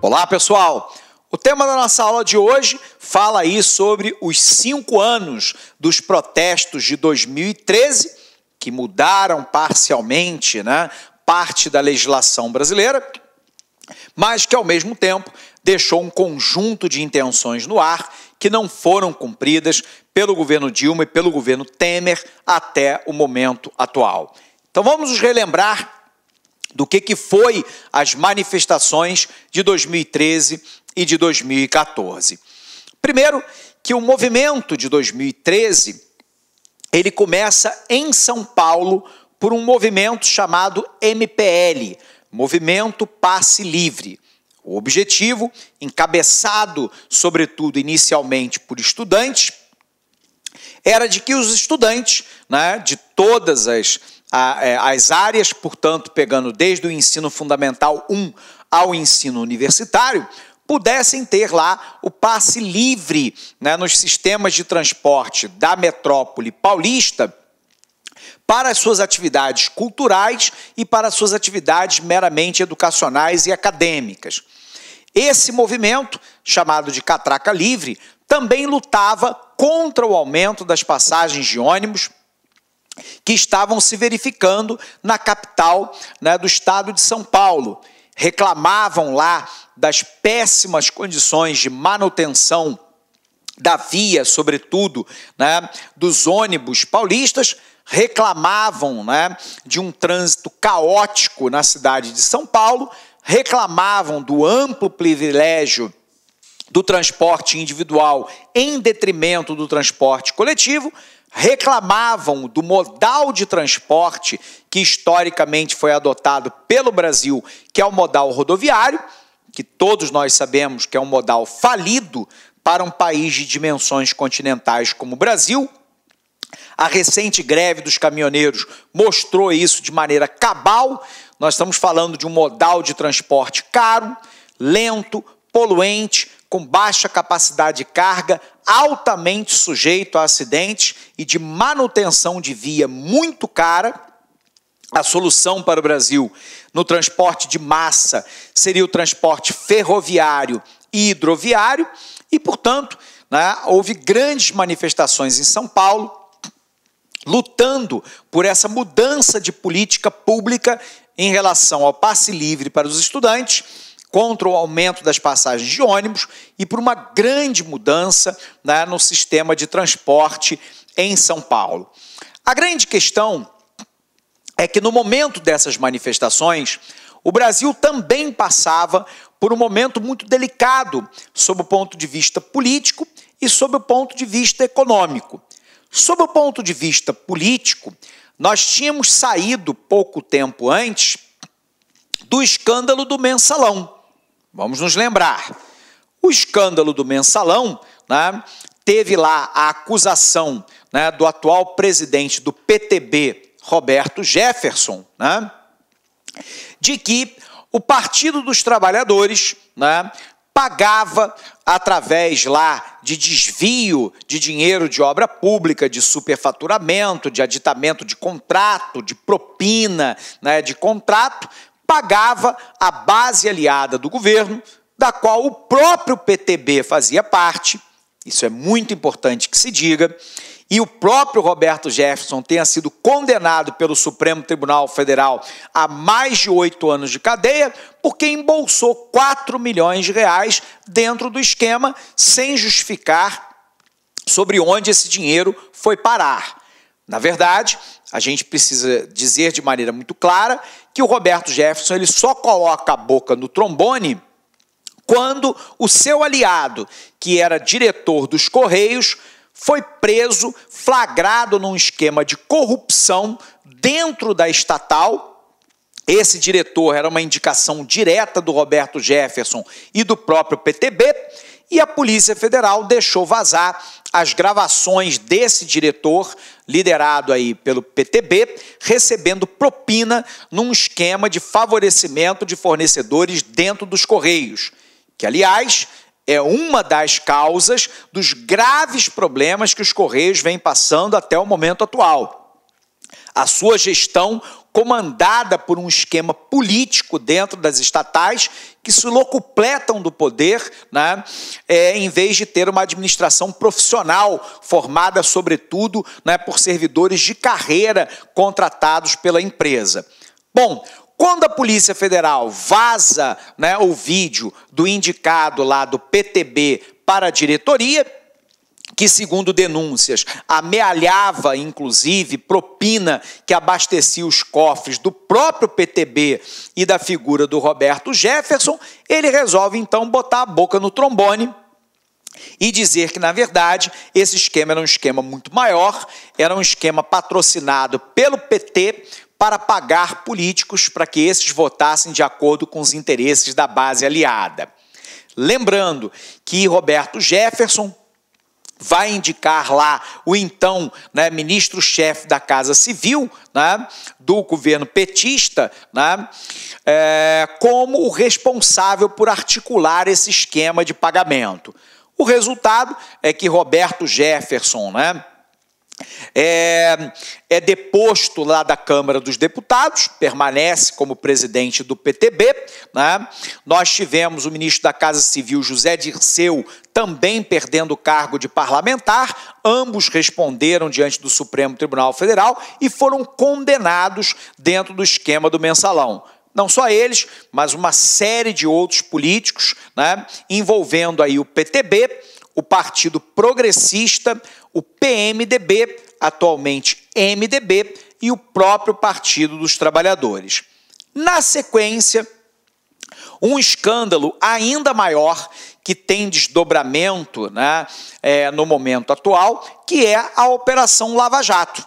Olá, pessoal! O tema da nossa aula de hoje fala aí sobre os 5 anos dos protestos de 2013, que mudaram parcialmente, parte da legislação brasileira, mas que, ao mesmo tempo, deixou um conjunto de intenções no ar que não foram cumpridas pelo governo Dilma e pelo governo Temer até o momento atual. Então, vamos nos relembrar do que foi as manifestações de 2013 e de 2014. Primeiro, que o movimento de 2013, ele começa em São Paulo por um movimento chamado MPL, Movimento Passe Livre. O objetivo, encabeçado, sobretudo, inicialmente por estudantes, era de que os estudantes, de todas as áreas, portanto, pegando desde o ensino fundamental 1 ao ensino universitário, pudessem ter lá o passe livre nos sistemas de transporte da metrópole paulista para as suas atividades culturais e para as suas atividades meramente educacionais e acadêmicas. Esse movimento, chamado de Catraca Livre, também lutava contra o aumento das passagens de ônibus que estavam se verificando na capital do estado de São Paulo. Reclamavam lá das péssimas condições de manutenção da via, sobretudo, dos ônibus paulistas, reclamavam de um trânsito caótico na cidade de São Paulo, reclamavam do amplo privilégio do transporte individual em detrimento do transporte coletivo, reclamavam do modal de transporte que historicamente foi adotado pelo Brasil, que é o modal rodoviário, que todos nós sabemos que é um modal falido para um país de dimensões continentais como o Brasil. A recente greve dos caminhoneiros mostrou isso de maneira cabal. Nós estamos falando de um modal de transporte caro, lento, poluente, com baixa capacidade de carga, altamente sujeito a acidentes e de manutenção de via muito cara. A solução para o Brasil no transporte de massa seria o transporte ferroviário e hidroviário e, portanto, houve grandes manifestações em São Paulo lutando por essa mudança de política pública em relação ao passe livre para os estudantes, contra o aumento das passagens de ônibus e por uma grande mudança no sistema de transporte em São Paulo. A grande questão é que no momento dessas manifestações, o Brasil também passava por um momento muito delicado sob o ponto de vista político e sob o ponto de vista econômico. Sob o ponto de vista político, nós tínhamos saído pouco tempo antes do escândalo do Mensalão. Vamos nos lembrar. O escândalo do Mensalão teve lá a acusação do atual presidente do PTB, Roberto Jefferson, de que o Partido dos Trabalhadores pagava através lá de desvio de dinheiro de obra pública, de superfaturamento, de aditamento de contrato, de propina de contrato, pagava a base aliada do governo, da qual o próprio PTB fazia parte. Isso é muito importante que se diga. E o próprio Roberto Jefferson tenha sido condenado pelo Supremo Tribunal Federal a mais de 8 anos de cadeia, porque embolsou 4 milhões de reais dentro do esquema, sem justificar sobre onde esse dinheiro foi parar. Na verdade, a gente precisa dizer de maneira muito clara que o Roberto Jefferson ele só coloca a boca no trombone quando o seu aliado, que era diretor dos Correios, foi preso, flagrado num esquema de corrupção dentro da estatal. Esse diretor era uma indicação direta do Roberto Jefferson e do próprio PTB, e a Polícia Federal deixou vazar as gravações desse diretor, liderado aí pelo PTB, recebendo propina num esquema de favorecimento de fornecedores dentro dos Correios, que, aliás, é uma das causas dos graves problemas que os Correios vêm passando até o momento atual. A sua gestão comandada por um esquema político dentro das estatais que se locupletam do poder, né, em vez de ter uma administração profissional formada, sobretudo, né, por servidores de carreira contratados pela empresa. Bom, quando a Polícia Federal vaza, né, o vídeo do indicado lá do PTB para a diretoria, que, segundo denúncias, amealhava, inclusive, propina que abastecia os cofres do próprio PTB e da figura do Roberto Jefferson, ele resolve, então, botar a boca no trombone e dizer que, na verdade, esse esquema era um esquema muito maior, era um esquema patrocinado pelo PT para pagar políticos para que esses votassem de acordo com os interesses da base aliada. Lembrando que Roberto Jefferson vai indicar lá o então, né, ministro-chefe da Casa Civil, né, do governo petista, né, como o responsável por articular esse esquema de pagamento. O resultado é que Roberto Jefferson, né, é deposto lá da Câmara dos Deputados, permanece como presidente do PTB, né? Nós tivemos o ministro da Casa Civil, José Dirceu, também perdendo o cargo de parlamentar. Ambos responderam diante do Supremo Tribunal Federal e foram condenados dentro do esquema do mensalão. Não só eles, mas uma série de outros políticos, né, envolvendo aí o PTB, o Partido Progressista, o PMDB, atualmente MDB, e o próprio Partido dos Trabalhadores. Na sequência, um escândalo ainda maior que tem desdobramento, né, no momento atual, que é a Operação Lava Jato.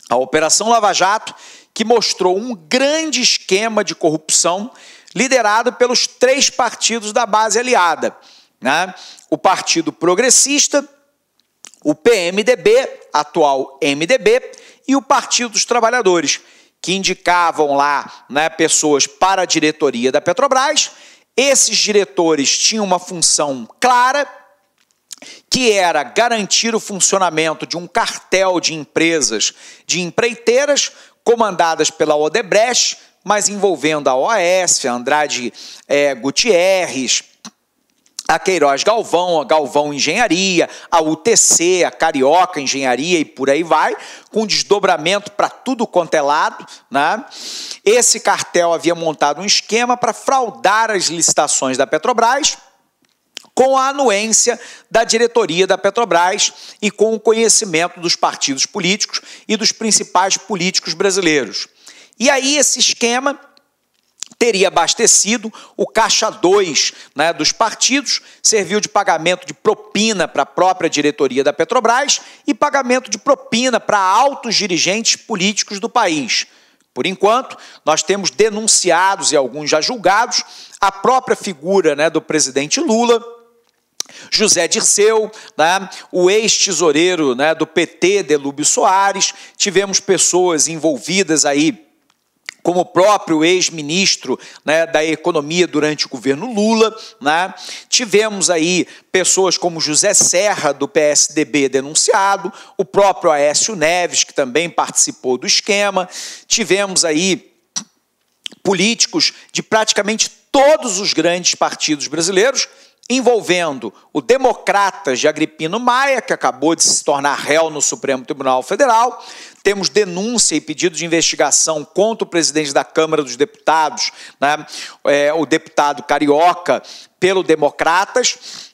A Operação Lava Jato, que mostrou um grande esquema de corrupção liderado pelos 3 partidos da base aliada, né? O Partido Progressista, o PMDB, atual MDB, e o Partido dos Trabalhadores, que indicavam lá, né, pessoas para a diretoria da Petrobras. Esses diretores tinham uma função clara, que era garantir o funcionamento de um cartel de empresas, de empreiteiras, comandadas pela Odebrecht, mas envolvendo a OAS, a Andrade Gutierrez, a Queiroz Galvão, a Galvão Engenharia, a UTC, a Carioca Engenharia e por aí vai, com desdobramento para tudo quanto é lado, né? Esse cartel havia montado um esquema para fraudar as licitações da Petrobras, com a anuência da diretoria da Petrobras e com o conhecimento dos partidos políticos e dos principais políticos brasileiros. E aí esse esquema teria abastecido o caixa 2, né, dos partidos, serviu de pagamento de propina para a própria diretoria da Petrobras e pagamento de propina para altos dirigentes políticos do país. Por enquanto, nós temos denunciados e alguns já julgados a própria figura, né, do presidente Lula, José Dirceu, né, o ex-tesoureiro, né, do PT, Delúbio Soares. Tivemos pessoas envolvidas aí, como o próprio ex-ministro, né, da Economia durante o governo Lula, né? Tivemos aí pessoas como José Serra, do PSDB, denunciado, o próprio Aécio Neves, que também participou do esquema. Tivemos aí políticos de praticamente todos os grandes partidos brasileiros, envolvendo o Democratas de Agripino Maia, que acabou de se tornar réu no Supremo Tribunal Federal. Temos denúncia e pedido de investigação contra o presidente da Câmara dos Deputados, né, o deputado Carioca, pelo Democratas.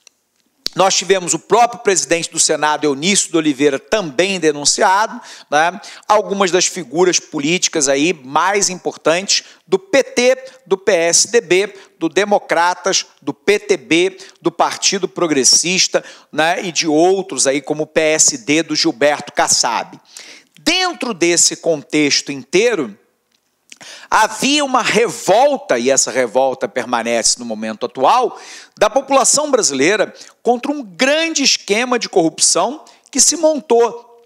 Nós tivemos o próprio presidente do Senado, Eunício de Oliveira, também denunciado, né? Algumas das figuras políticas aí mais importantes do PT, do PSDB, do Democratas, do PTB, do Partido Progressista, né, e de outros aí como o PSD do Gilberto Kassab. Dentro desse contexto inteiro, havia uma revolta, e essa revolta permanece no momento atual, da população brasileira contra um grande esquema de corrupção que se montou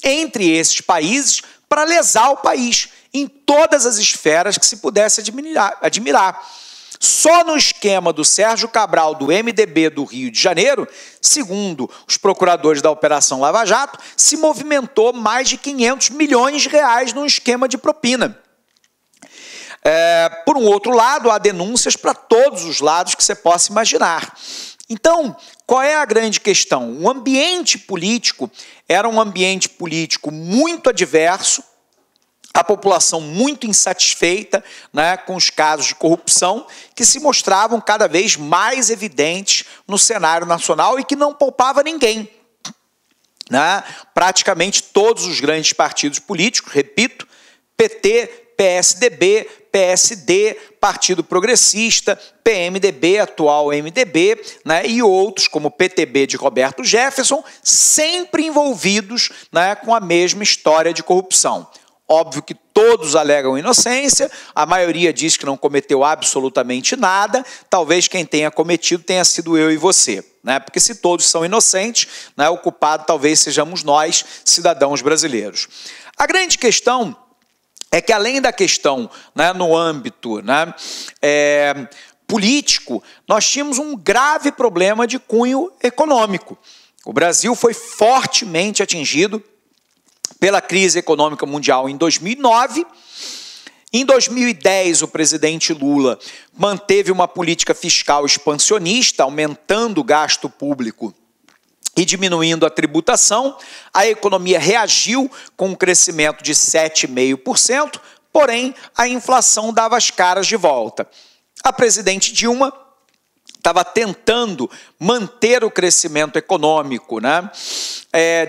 entre esses países para lesar o país em todas as esferas que se pudesse admirar. Só no esquema do Sérgio Cabral, do MDB do Rio de Janeiro, segundo os procuradores da Operação Lava Jato, se movimentou mais de 500 milhões de reais num esquema de propina. Por um outro lado, há denúncias para todos os lados que você possa imaginar. Então, qual é a grande questão? O ambiente político era um ambiente político muito adverso, a população muito insatisfeita, né, com os casos de corrupção que se mostravam cada vez mais evidentes no cenário nacional e que não poupava ninguém. Né? Praticamente todos os grandes partidos políticos, repito, PT, PSDB, PSD, Partido Progressista, PMDB, atual MDB, né, e outros, como o PTB de Roberto Jefferson, sempre envolvidos, né, com a mesma história de corrupção. Óbvio que todos alegam inocência, a maioria diz que não cometeu absolutamente nada, talvez quem tenha cometido tenha sido eu e você, né? Porque se todos são inocentes, né, o culpado talvez sejamos nós, cidadãos brasileiros. A grande questão é que, além da questão, né, no âmbito, né, político, nós tínhamos um grave problema de cunho econômico. O Brasil foi fortemente atingido pela crise econômica mundial em 2009. Em 2010, o presidente Lula manteve uma política fiscal expansionista, aumentando o gasto público e diminuindo a tributação. A economia reagiu com um crescimento de 7,5%, porém a inflação dava as caras de volta. A presidente Dilma estava tentando manter o crescimento econômico, né?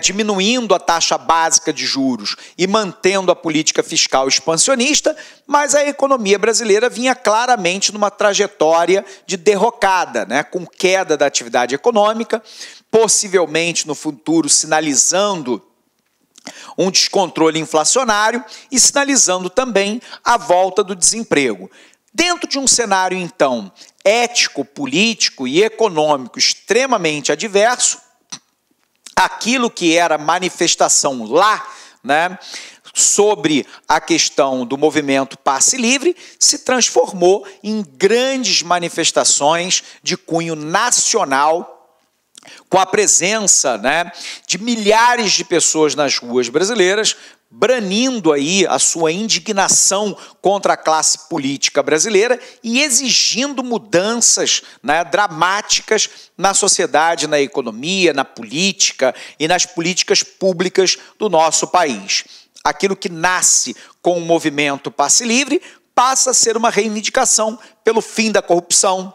Diminuindo a taxa básica de juros e mantendo a política fiscal expansionista, mas a economia brasileira vinha claramente numa trajetória de derrocada, né? Com queda da atividade econômica, possivelmente no futuro sinalizando um descontrole inflacionário e sinalizando também a volta do desemprego. Dentro de um cenário, então, ético, político e econômico extremamente adverso, aquilo que era manifestação lá, né, sobre a questão do movimento Passe Livre, se transformou em grandes manifestações de cunho nacional, com a presença, né, de milhares de pessoas nas ruas brasileiras, branindo aí a sua indignação contra a classe política brasileira e exigindo mudanças, né, dramáticas na sociedade, na economia, na política e nas políticas públicas do nosso país. Aquilo que nasce com o movimento Passe Livre passa a ser uma reivindicação pelo fim da corrupção,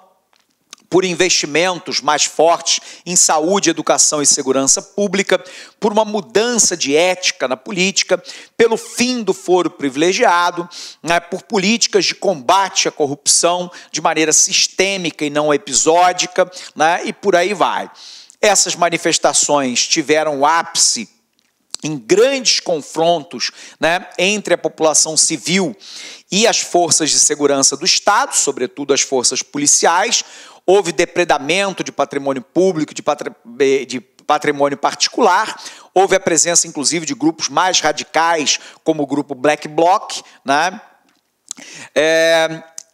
por investimentos mais fortes em saúde, educação e segurança pública, por uma mudança de ética na política, pelo fim do foro privilegiado, né, por políticas de combate à corrupção de maneira sistêmica e não episódica, né, e por aí vai. Essas manifestações tiveram ápice em grandes confrontos, né, entre a população civil e as forças de segurança do Estado, sobretudo as forças policiais. Houve depredamento de patrimônio público, de patrimônio particular, houve a presença, inclusive, de grupos mais radicais, como o grupo Black Bloc, né?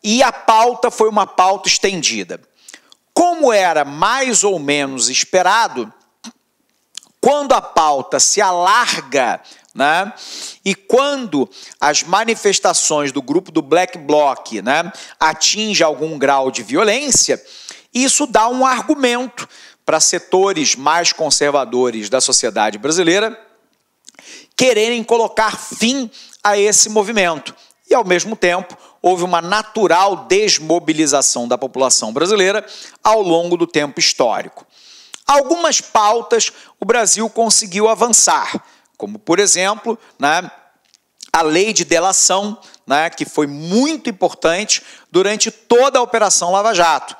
E a pauta foi uma pauta estendida. Como era mais ou menos esperado, quando a pauta se alarga, né, e quando as manifestações do grupo do Black Bloc, né, atingem algum grau de violência, isso dá um argumento para setores mais conservadores da sociedade brasileira quererem colocar fim a esse movimento. E, ao mesmo tempo, houve uma natural desmobilização da população brasileira ao longo do tempo histórico. Algumas pautas o Brasil conseguiu avançar, como, por exemplo, né, a lei de delação, né, que foi muito importante durante toda a Operação Lava Jato.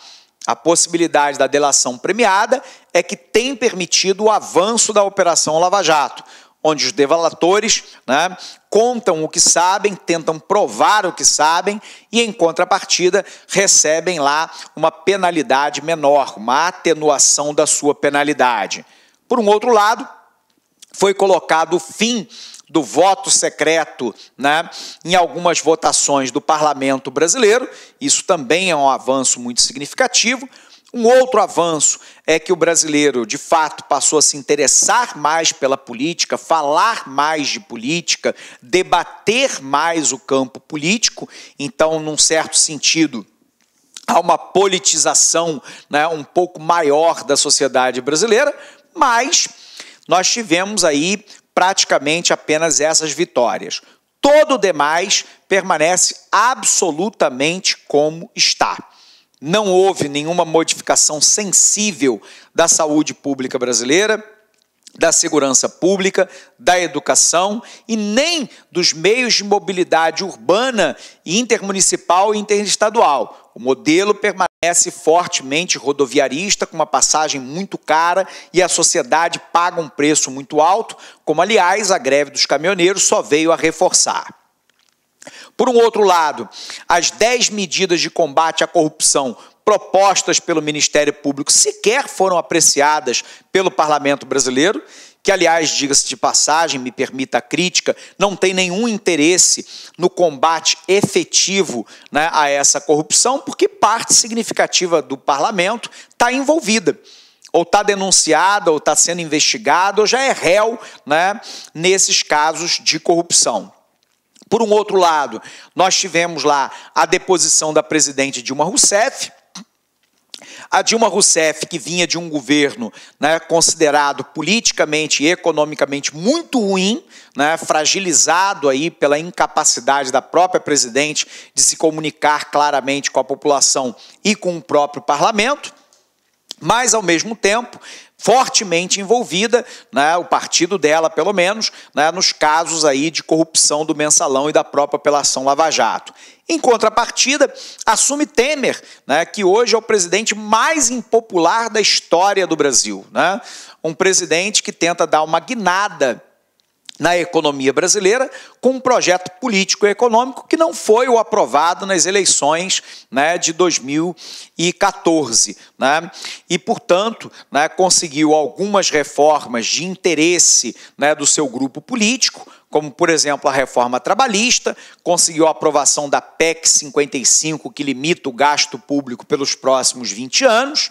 A possibilidade da delação premiada é que tem permitido o avanço da Operação Lava Jato, onde os delatores, né, contam o que sabem, tentam provar o que sabem e, em contrapartida, recebem lá uma penalidade menor, uma atenuação da sua penalidade. Por um outro lado, foi colocado o fim do voto secreto, né, em algumas votações do parlamento brasileiro. Isso também é um avanço muito significativo. Um outro avanço é que o brasileiro, de fato, passou a se interessar mais pela política, falar mais de política, debater mais o campo político. Então, num certo sentido, há uma politização, né, um pouco maior da sociedade brasileira, mas nós tivemos aí praticamente apenas essas vitórias. Todo o demais permanece absolutamente como está. Não houve nenhuma modificação sensível da saúde pública brasileira, da segurança pública, da educação e nem dos meios de mobilidade urbana, intermunicipal e interestadual. O modelo permanece fortemente rodoviarista, com uma passagem muito cara e a sociedade paga um preço muito alto, como, aliás, a greve dos caminhoneiros só veio a reforçar. Por um outro lado, as 10 medidas de combate à corrupção propostas pelo Ministério Público sequer foram apreciadas pelo Parlamento brasileiro, que, aliás, diga-se de passagem, me permita a crítica, não tem nenhum interesse no combate efetivo, né, a essa corrupção, porque parte significativa do Parlamento está envolvida, ou está denunciada, ou está sendo investigada, ou já é réu, né, nesses casos de corrupção. Por um outro lado, nós tivemos lá a deposição da presidente Dilma Rousseff. A Dilma Rousseff, que vinha de um governo, né, considerado politicamente e economicamente muito ruim, né, fragilizado aí pela incapacidade da própria presidente de se comunicar claramente com a população e com o próprio parlamento, mas, ao mesmo tempo, fortemente envolvida, né, o partido dela, pelo menos, né, nos casos aí de corrupção do Mensalão e da própria Operação Lava Jato. Em contrapartida, assume Temer, né, que hoje é o presidente mais impopular da história do Brasil, né? Um presidente que tenta dar uma guinada na economia brasileira com um projeto político e econômico que não foi o aprovado nas eleições, né, de 2014. Né? E, portanto, né, conseguiu algumas reformas de interesse, né, do seu grupo político, como, por exemplo, a reforma trabalhista, conseguiu a aprovação da PEC 55, que limita o gasto público pelos próximos 20 anos,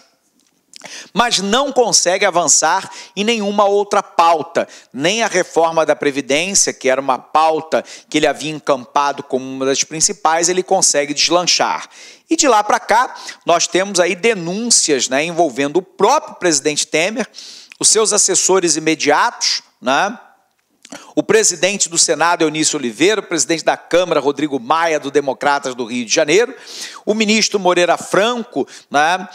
mas não consegue avançar em nenhuma outra pauta, nem a reforma da Previdência, que era uma pauta que ele havia encampado como uma das principais, ele consegue deslanchar. E de lá para cá, nós temos aí denúncias, né, envolvendo o próprio presidente Temer, os seus assessores imediatos, né, o presidente do Senado, Eunício Oliveira, o presidente da Câmara, Rodrigo Maia, do Democratas do Rio de Janeiro, o ministro Moreira Franco, né,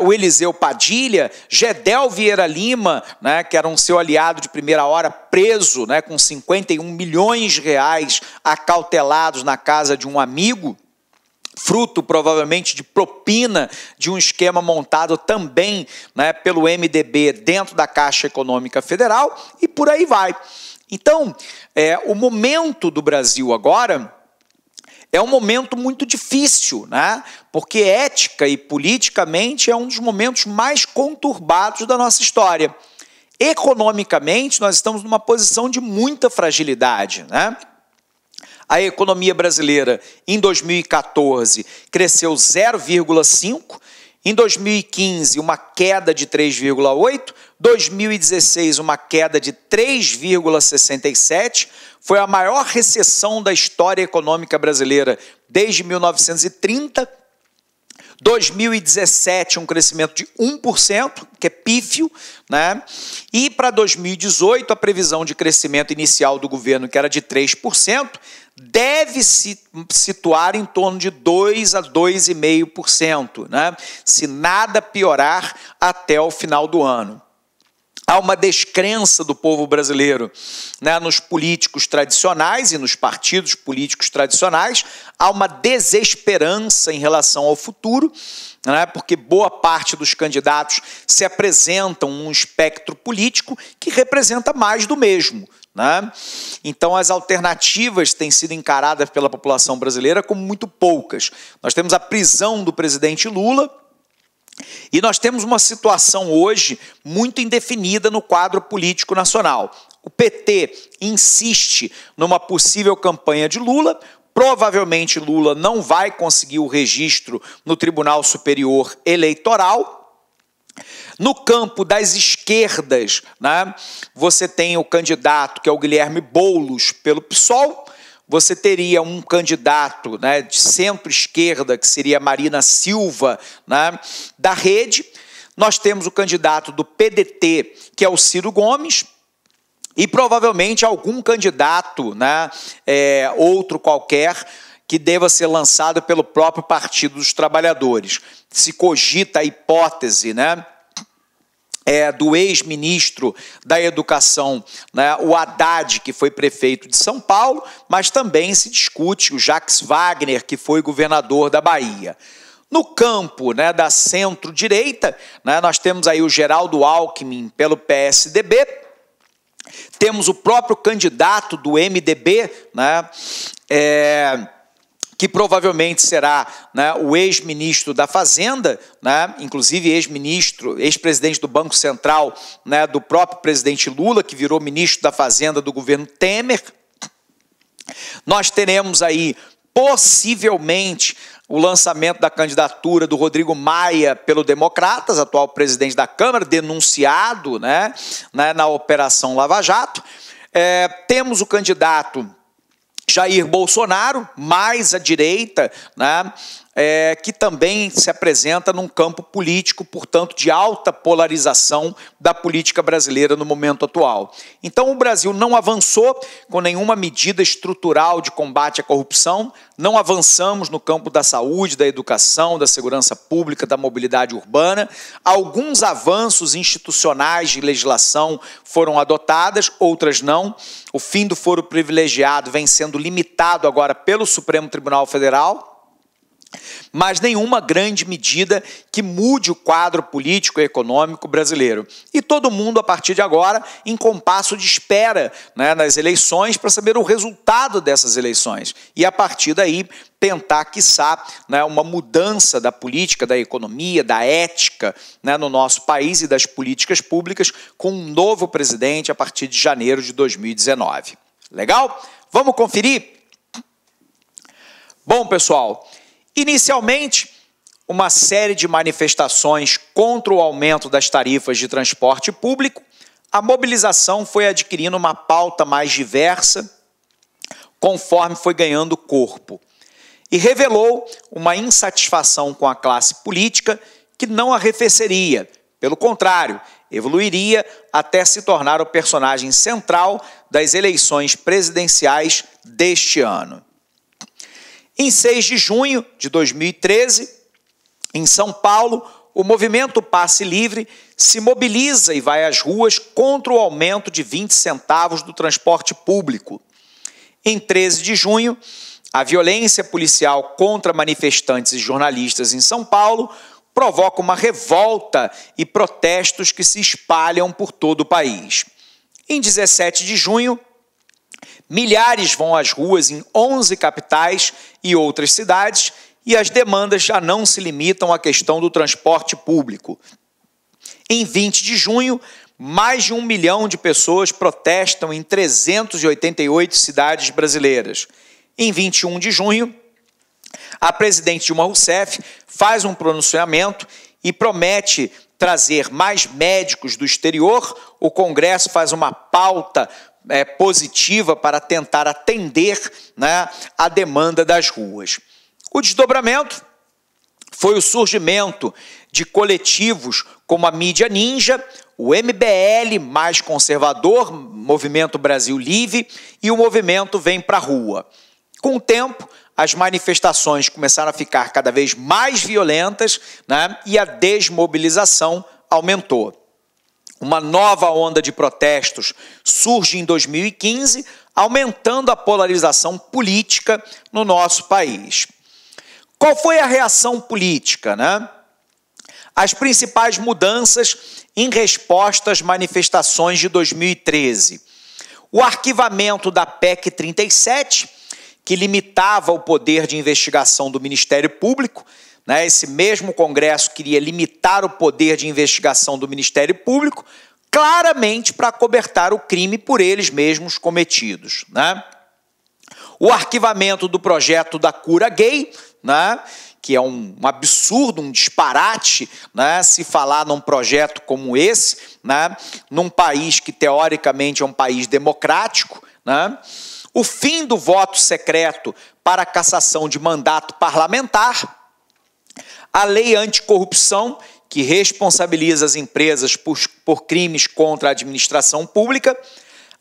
o Eliseu Padilha, Gedel Vieira Lima, né, que era um seu aliado de primeira hora, preso, né, com 51 milhões de reais acautelados na casa de um amigo, fruto provavelmente de propina de um esquema montado também, né, pelo MDB dentro da Caixa Econômica Federal, e por aí vai. Então, o momento do Brasil agora é um momento muito difícil, né? Porque ética e politicamente é um dos momentos mais conturbados da nossa história. Economicamente, nós estamos numa posição de muita fragilidade, né? A economia brasileira, em 2014, cresceu 0,5%, em 2015, uma queda de 3,8%, 2016, uma queda de 3,67%, foi a maior recessão da história econômica brasileira desde 1930, 2017, um crescimento de 1%, que é pífio, né? E para 2018, a previsão de crescimento inicial do governo, que era de 3%, deve se situar em torno de 2% a 2,5%, né? Se nada piorar até o final do ano. Há uma descrença do povo brasileiro, né, nos políticos tradicionais e nos partidos políticos tradicionais. Há uma desesperança em relação ao futuro, né, porque boa parte dos candidatos se apresentam um espectro político que representa mais do mesmo. Né? Então, as alternativas têm sido encaradas pela população brasileira como muito poucas. Nós temos a prisão do presidente Lula, e nós temos uma situação hoje muito indefinida no quadro político nacional. O PT insiste numa possível campanha de Lula. Provavelmente Lula não vai conseguir o registro no Tribunal Superior Eleitoral. No campo das esquerdas, né, você tem o candidato que é o Guilherme Boulos pelo PSOL. Você teria um candidato, né, de centro-esquerda, que seria Marina Silva, né, da Rede. Nós temos o candidato do PDT, que é o Ciro Gomes, e provavelmente algum candidato, né, outro qualquer, que deva ser lançado pelo próprio Partido dos Trabalhadores. Se cogita a hipótese, né, do ex-ministro da Educação, né, o Haddad, que foi prefeito de São Paulo, mas também se discute o Jacques Wagner, que foi governador da Bahia. No campo, né, da centro-direita, né, nós temos aí o Geraldo Alckmin pelo PSDB, temos o próprio candidato do MDB, né, que provavelmente será, né, o ex-ministro da Fazenda, né, inclusive ex-presidente do Banco Central, né, do próprio presidente Lula, que virou ministro da Fazenda do governo Temer. Nós teremos aí, possivelmente, o lançamento da candidatura do Rodrigo Maia pelo Democratas, atual presidente da Câmara, denunciado, né, na Operação Lava Jato. Temos o candidato Jair Bolsonaro, mais à direita, né, que também se apresenta num campo político, portanto, de alta polarização da política brasileira no momento atual. Então, o Brasil não avançou com nenhuma medida estrutural de combate à corrupção, não avançamos no campo da saúde, da educação, da segurança pública, da mobilidade urbana. Alguns avanços institucionais de legislação foram adotados, outras não. O fim do foro privilegiado vem sendo limitado agora pelo Supremo Tribunal Federal, mas nenhuma grande medida que mude o quadro político e econômico brasileiro. E todo mundo, a partir de agora, em compasso de espera, né, nas eleições, para saber o resultado dessas eleições. E, a partir daí, tentar, quiçá, né, uma mudança da política, da economia, da ética, né, no nosso país e das políticas públicas, com um novo presidente a partir de janeiro de 2019. Legal? Vamos conferir? Bom, pessoal, inicialmente, uma série de manifestações contra o aumento das tarifas de transporte público. A mobilização foi adquirindo uma pauta mais diversa, conforme foi ganhando corpo, e revelou uma insatisfação com a classe política que não arrefeceria, pelo contrário, evoluiria até se tornar o personagem central das eleições presidenciais deste ano. Em 6 de junho de 2013, em São Paulo, o movimento Passe Livre se mobiliza e vai às ruas contra o aumento de 20 centavos do transporte público. Em 13 de junho, a violência policial contra manifestantes e jornalistas em São Paulo provoca uma revolta e protestos que se espalham por todo o país. Em 17 de junho, milhares vão às ruas em 11 capitais e outras cidades, e as demandas já não se limitam à questão do transporte público. Em 20 de junho, mais de 1 milhão de pessoas protestam em 388 cidades brasileiras. Em 21 de junho, a presidente Dilma Rousseff faz um pronunciamento e promete trazer mais médicos do exterior. O Congresso faz uma pauta positiva para tentar atender, né, a demanda das ruas. O desdobramento foi o surgimento de coletivos como a Mídia Ninja, o MBL mais conservador, Movimento Brasil Livre, e o movimento Vem Pra Rua. Com o tempo, as manifestações começaram a ficar cada vez mais violentas, né, e a desmobilização aumentou. Uma nova onda de protestos surge em 2015, aumentando a polarização política no nosso país. Qual foi a reação política, né? As principais mudanças em resposta às manifestações de 2013. O arquivamento da PEC 37, que limitava o poder de investigação do Ministério Público, né? Esse mesmo Congresso queria limitar o poder de investigação do Ministério Público, claramente para acobertar o crime por eles mesmos cometidos, né? O arquivamento do projeto da cura gay, né? Que é um absurdo, um disparate, né? Se falar num projeto como esse, né? Num país que teoricamente é um país democrático, né? O fim do voto secreto para a cassação de mandato parlamentar, a lei anticorrupção, que responsabiliza as empresas por crimes contra a administração pública,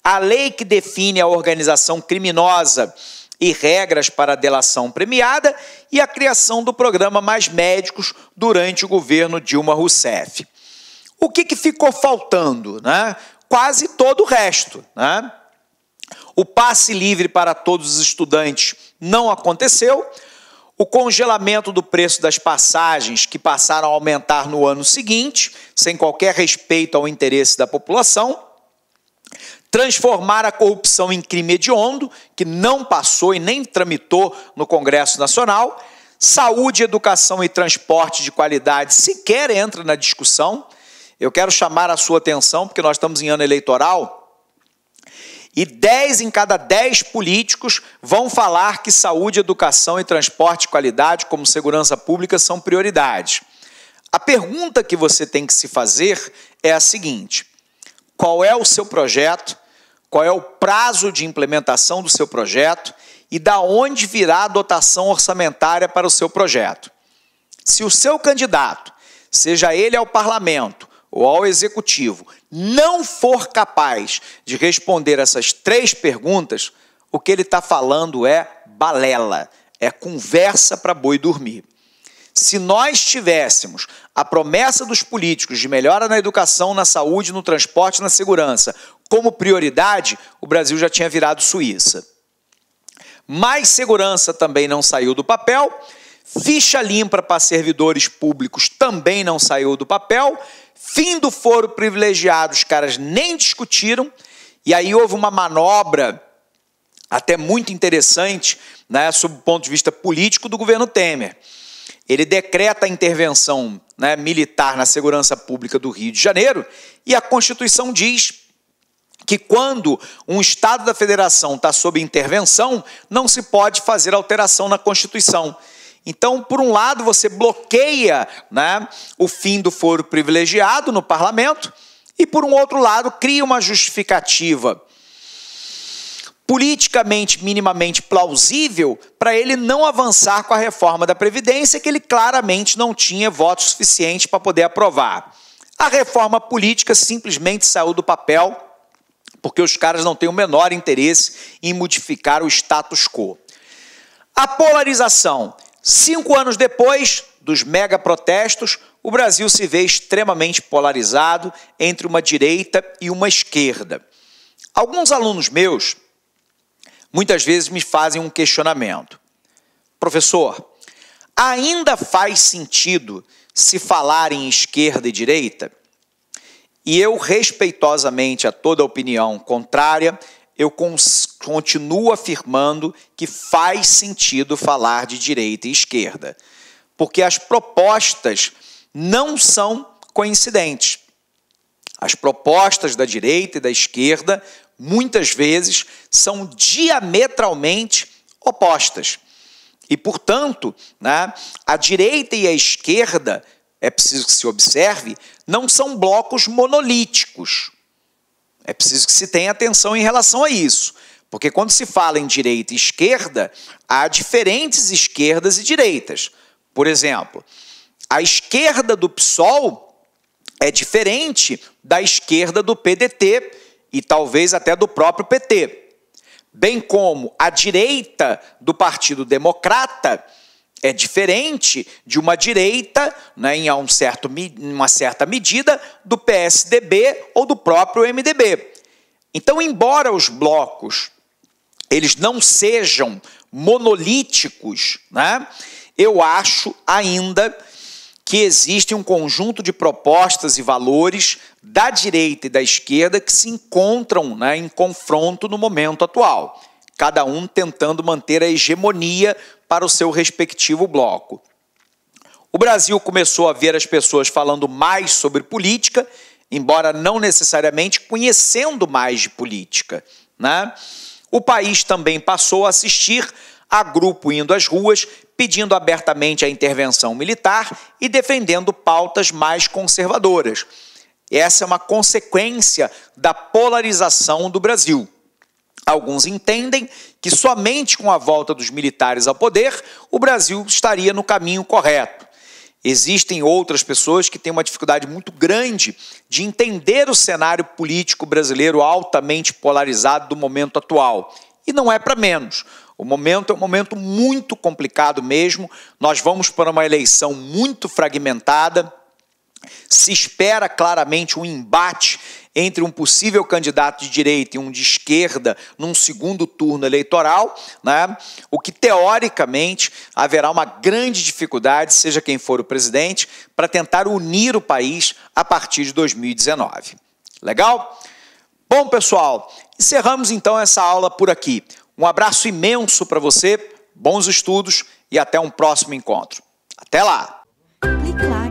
a lei que define a organização criminosa e regras para a delação premiada e a criação do programa Mais Médicos durante o governo Dilma Rousseff. O que ficou faltando, né? Quase todo o resto, né? O passe livre para todos os estudantes não aconteceu. O congelamento do preço das passagens, que passaram a aumentar no ano seguinte, sem qualquer respeito ao interesse da população. Transformar a corrupção em crime hediondo, que não passou e nem tramitou no Congresso Nacional. Saúde, educação e transporte de qualidade sequer entra na discussão. Eu quero chamar a sua atenção, porque nós estamos em ano eleitoral, e 10 em cada 10 políticos vão falar que saúde, educação e transporte de qualidade, como segurança pública, são prioridades. A pergunta que você tem que se fazer é a seguinte: qual é o seu projeto, qual é o prazo de implementação do seu projeto e da onde virá a dotação orçamentária para o seu projeto? Se o seu candidato, seja ele ao parlamento ou ao executivo, não for capaz de responder essas 3 perguntas, o que ele está falando é balela, é conversa para boi dormir. Se nós tivéssemos a promessa dos políticos de melhora na educação, na saúde, no transporte e na segurança como prioridade, o Brasil já tinha virado Suíça. Mais segurança também não saiu do papel, ficha limpa para servidores públicos também não saiu do papel, fim do foro privilegiado, os caras nem discutiram, e aí houve uma manobra até muito interessante, né, sob o ponto de vista político do governo Temer. Ele decreta a intervenção, né, militar na segurança pública do Rio de Janeiro, e a Constituição diz que quando um Estado da Federação está sob intervenção, não se pode fazer alteração na Constituição. Então, por um lado, você bloqueia, né, o fim do foro privilegiado no parlamento e, por um outro lado, cria uma justificativa politicamente minimamente plausível para ele não avançar com a reforma da Previdência, que ele claramente não tinha voto suficiente para poder aprovar. A reforma política simplesmente saiu do papel porque os caras não têm o menor interesse em modificar o status quo. A polarização. 5 anos depois dos mega protestos, o Brasil se vê extremamente polarizado entre uma direita e uma esquerda. Alguns alunos meus, muitas vezes me fazem um questionamento. Professor, ainda faz sentido se falar em esquerda e direita? E eu, respeitosamente a toda opinião contrária, eu continuo afirmando que faz sentido falar de direita e esquerda, porque as propostas não são coincidentes. As propostas da direita e da esquerda, muitas vezes, são diametralmente opostas. E, portanto, né, a direita e a esquerda, é preciso que se observe, não são blocos monolíticos. É preciso que se tenha atenção em relação a isso. Porque quando se fala em direita e esquerda, há diferentes esquerdas e direitas. Por exemplo, a esquerda do PSOL é diferente da esquerda do PDT e talvez até do próprio PT. Bem como a direita do Partido Democrata é diferente de uma direita, né, em uma certa medida, do PSDB ou do próprio MDB. Então, embora os blocos eles não sejam monolíticos, né, eu acho ainda que existe um conjunto de propostas e valores da direita e da esquerda que se encontram, né, em confronto no momento atual, cada um tentando manter a hegemonia para o seu respectivo bloco. O Brasil começou a ver as pessoas falando mais sobre política, embora não necessariamente conhecendo mais de política, né? O país também passou a assistir a grupo indo às ruas, pedindo abertamente a intervenção militar e defendendo pautas mais conservadoras. Essa é uma consequência da polarização do Brasil. Alguns entendem que somente com a volta dos militares ao poder, o Brasil estaria no caminho correto. Existem outras pessoas que têm uma dificuldade muito grande de entender o cenário político brasileiro altamente polarizado do momento atual. E não é para menos. O momento é um momento muito complicado mesmo. Nós vamos para uma eleição muito fragmentada. Se espera claramente um embate entre um possível candidato de direita e um de esquerda num segundo turno eleitoral, né? O que teoricamente haverá uma grande dificuldade, seja quem for o presidente, para tentar unir o país a partir de 2019. Legal? Bom, pessoal, encerramos então essa aula por aqui. Um abraço imenso para você, bons estudos e até um próximo encontro. Até lá! Clique lá